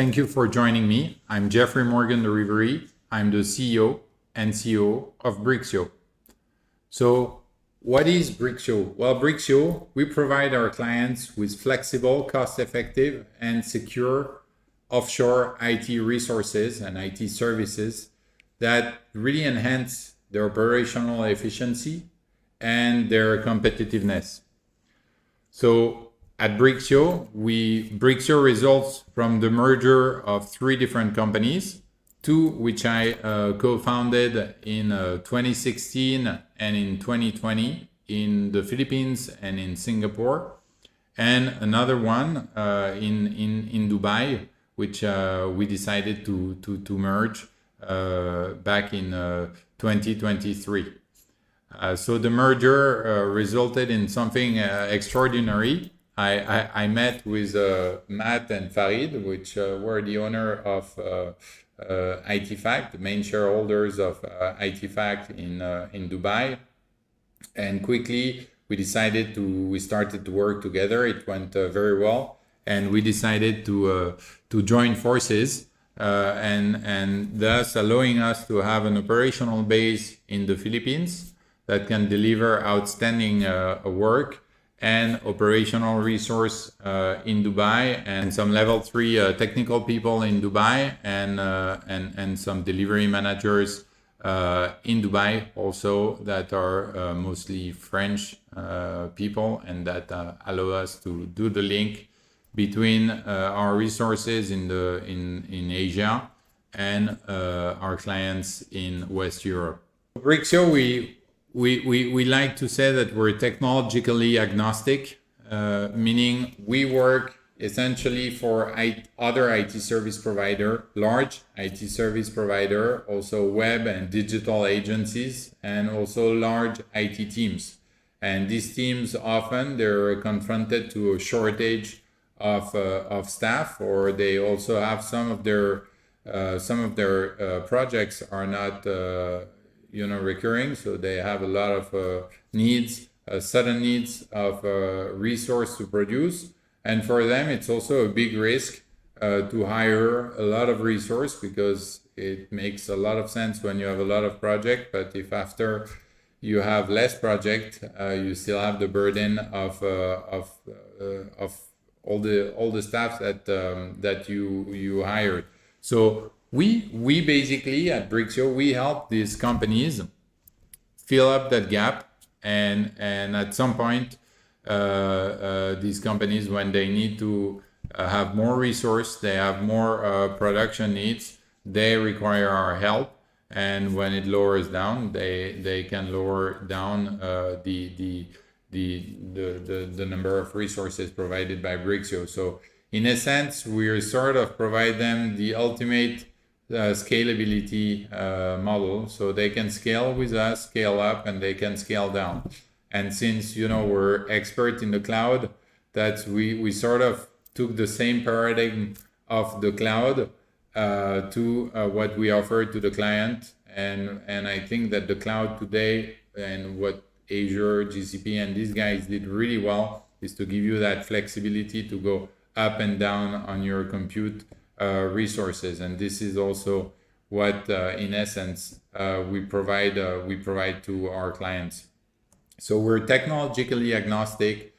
Thank you for joining me. I'm Geoffroy Morgan de Rivery. I'm the CEO and COO of Brixio. So what is Brixio? Well, Brixio, we provide our clients with flexible, cost-effective, and secure offshore IT resources and IT services that really enhance their operational efficiency and their competitiveness. So at Brixio, Brixio results from the merger of three different companies, two which I co-founded in 2016 and in 2020 in the Philippines and in Singapore, and another one in Dubai, which we decided to merge back in 2023. So the merger resulted in something extraordinary. I met with Matt and Farid, which were the owner of ITFact, the main shareholders of ITFact in Dubai, and quickly we started to work together. It went very well, and we decided to join forces, and thus allowing us to have an operational base in the Philippines that can deliver outstanding work, and operational resource in Dubai, and some level 3 technical people in Dubai, and some delivery managers in Dubai also that are mostly French people, and that allow us to do the link between our resources in Asia and our clients in West Europe. Brixio, we like to say that we're technologically agnostic, meaning we work essentially for other IT service provider, large IT service provider, also web and digital agencies, and also large IT teams. And these teams often they're confronted to a shortage of staff, or they also have some of their projects are not recurring, so they have a lot of needs, sudden needs of resource to produce, and for them it's also a big risk to hire a lot of resource, because it makes a lot of sense when you have a lot of project, but if after you have less project, you still have the burden of all the staff that you hired. So we basically at Brixio, we help these companies fill up that gap, and at some point these companies, when they need to have more resource, they have more production needs, they require our help, and when it lowers down, they can lower down the number of resources provided by Brixio. So in a sense, we're sort of provide them the ultimate scalability model, so they can scale with us, scale up, and they can scale down. And since we're expert in the cloud, that we sort of took the same paradigm of the cloud to what we offer to the client, and I think that the cloud today, and what Azure, GCP, and these guys did really well, is to give you that flexibility to go up and down on your compute resources. And this is also what in essence we provide to our clients. So we're technologically agnostic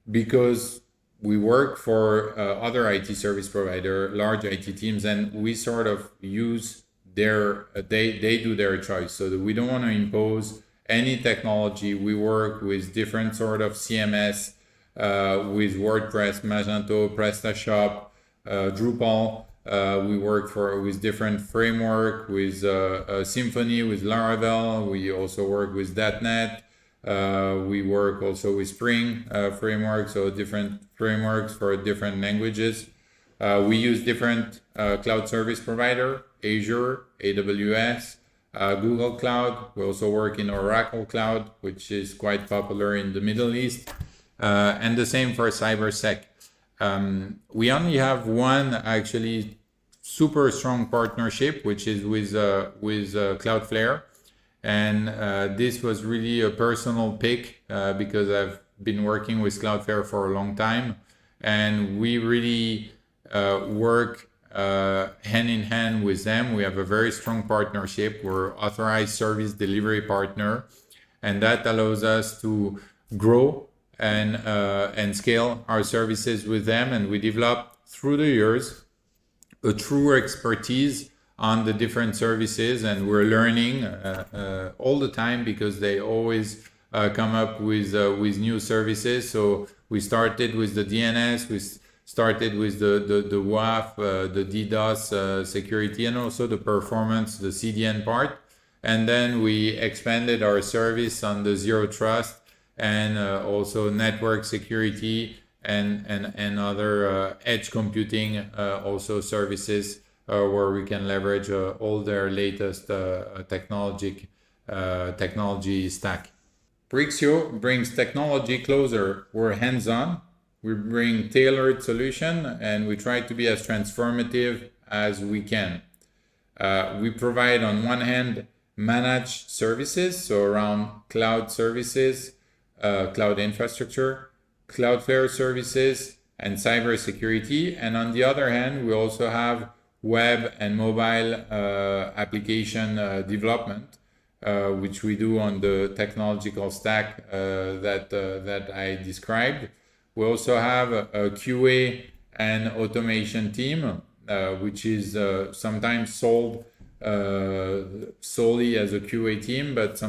because we work for other IT service provider, large IT teams, and we sort of use they do their choice, so that we don't want to impose any technology. We work with different sort of CMS, with WordPress, Magento, PrestaShop, Drupal. We work with different framework, with Symfony, with Laravel. We also work with .NET. We work also with Spring framework, so different frameworks for different languages. We use different cloud service provider, Azure, AWS, Google Cloud. We also work in Oracle Cloud, which is quite popular in the Middle East, and the same for cybersec. We only have one actually super strong partnership, which is with Cloudflare, and this was really a personal pick because I've been working with Cloudflare for a long time, and we really work hand in hand with them. We have a very strong partnership. We're authorized service delivery partner, and that allows us to grow and scale our services with them. And we develop through the years a true expertise on the different services, and we're learning all the time because they always come up with new services. So we started with the DNS, we started with the WAF, the DDoS security, and also the performance, the CDN part. And then we expanded our service on the zero trust and also network security and other edge computing also services where we can leverage all their latest technology stack. Brixio brings technology closer. We're hands-on. We bring tailored solution, and we try to be as transformative as we can. We provide, on one hand, managed services, so around cloud services, cloud infrastructure, Cloudflare services, and cybersecurity. And on the other hand, we also have web and mobile application development, which we do on the technological stack that I described. We also have a QA and automation team, which is sometimes sold solely as a QA team, but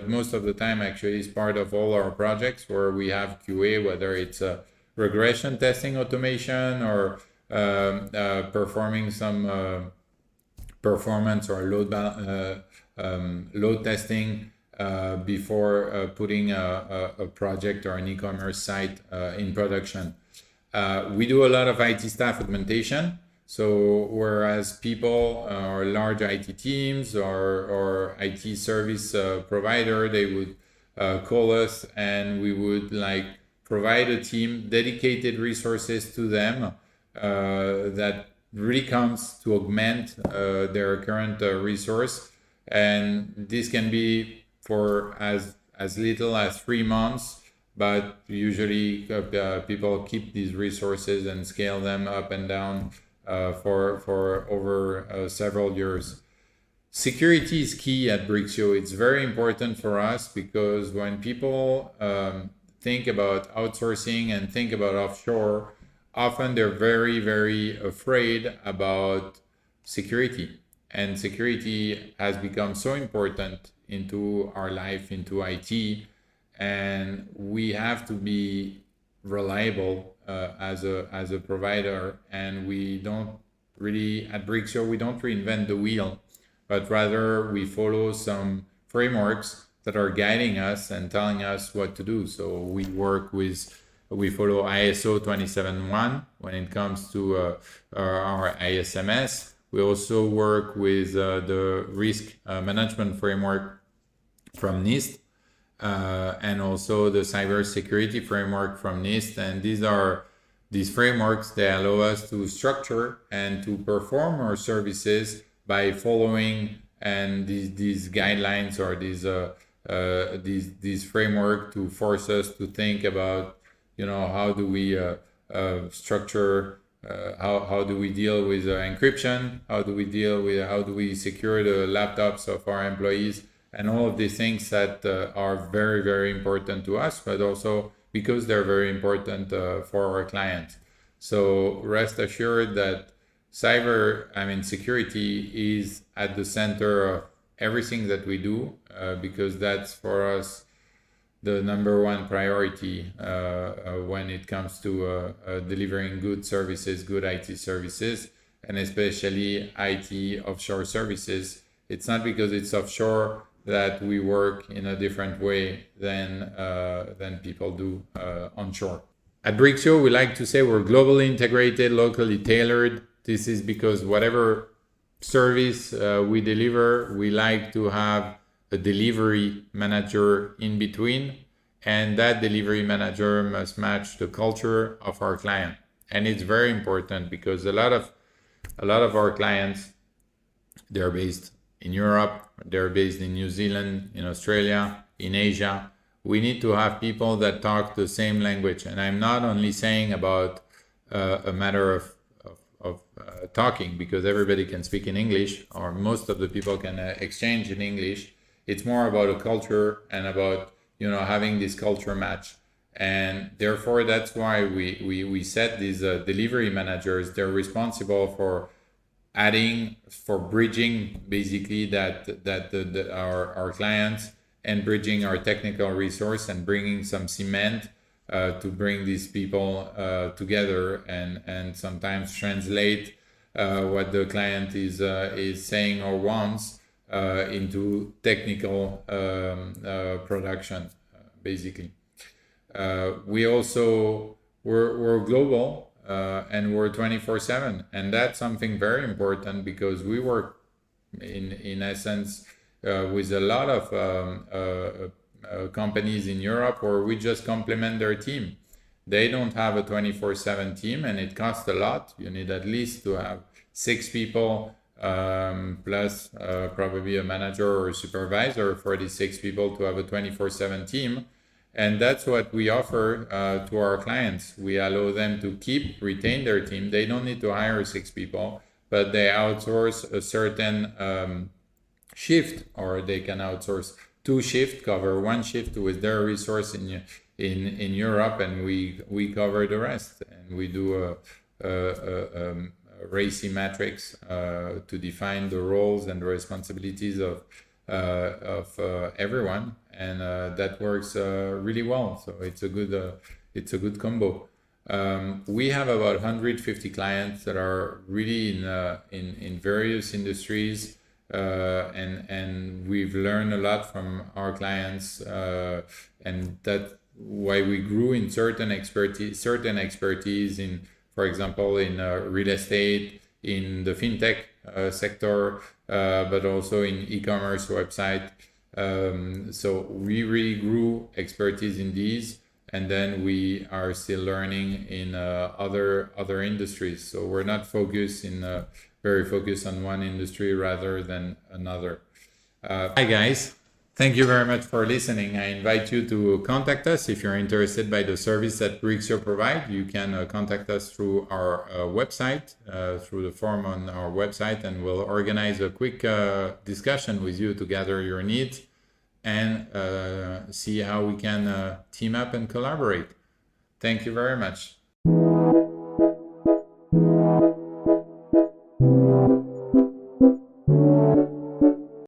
most of the time actually is part of all our projects where we have QA, whether it's regression testing automation or performing some performance or load testing before putting a project or an e-commerce site in production. We do a lot of IT staff augmentation. So whereas people or large IT teams or IT service provider, they would call us and we would provide a team, dedicated resources to them that really comes to augment their current resource. And this can be for as little as 3 months, but usually people keep these resources and scale them up and down for over several years. Security is key at Brixio. It's very important for us because when people think about outsourcing and think about offshore, often they're very, very afraid about security. And security has become so important into our life, into IT, and we have to be reliable as a provider. And we don't really, at Brixio, we don't reinvent the wheel, but rather we follow some frameworks that are guiding us and telling us what to do. So we follow ISO 27001 when it comes to our ISMS. We also work with the risk management framework from NIST and also the cybersecurity framework from NIST. And these frameworks, they allow us to structure and to perform our services by following and these guidelines or these framework to force us to think about, how do we structure, how do we deal with encryption, how do we secure the laptops of our employees, and all of these things that are very, very important to us, but also because they're very important for our clients. So rest assured that security is at the center of everything that we do, because that's for us the number one priority when it comes to delivering good services, good IT services, and especially IT offshore services. It's not because it's offshore that we work in a different way than people do onshore. At Brixio, we like to say we're globally integrated, locally tailored. This is because whatever service we deliver, we like to have a delivery manager in between, and that delivery manager must match the culture of our client. And it's very important because a lot of our clients, they're based in Europe, they're based in New Zealand, in Australia, in Asia. We need to have people that talk the same language. And I'm not only saying about a matter of talking, because everybody can speak in English, or most of the people can exchange in English. It's more about a culture and about, having this culture match. And therefore, that's why we set these delivery managers. They're responsible for bridging basically our clients, and bridging our technical resource, and bringing some cement to bring these people together, and sometimes translate what the client is saying or wants into technical production, basically. We also, we're global, and we're 24/7, and that's something very important, because we work in essence with a lot of companies in Europe, where we just complement their team. They don't have a 24/7 team, and it costs a lot. You need at least to have 6 people plus probably a manager or a supervisor for these 6 people to have a 24/7 team. And that's what we offer to our clients. We allow them to retain their team. They don't need to hire 6 people, but they outsource a certain shift, or they can outsource 2 shifts, cover 1 shift with their resource in Europe, and we cover the rest. And we do a RACI matrix to define the roles and the responsibilities of everyone, and that works really well. So it's a good combo. We have about 150 clients that are really in various industries, and we've learned a lot from our clients, and that's why we grew in certain expertise in, for example, in real estate, in the fintech sector, but also in e-commerce website. So we really grew expertise in these, and then we are still learning in other industries. So we're not very focused on one industry rather than another. Hi guys, thank you very much for listening. I invite you to contact us if you're interested by the service that Brixio provide. You can contact us through our website, through the form on our website, and we'll organize a quick discussion with you to gather your needs and see how we can team up and collaborate. Thank you very much.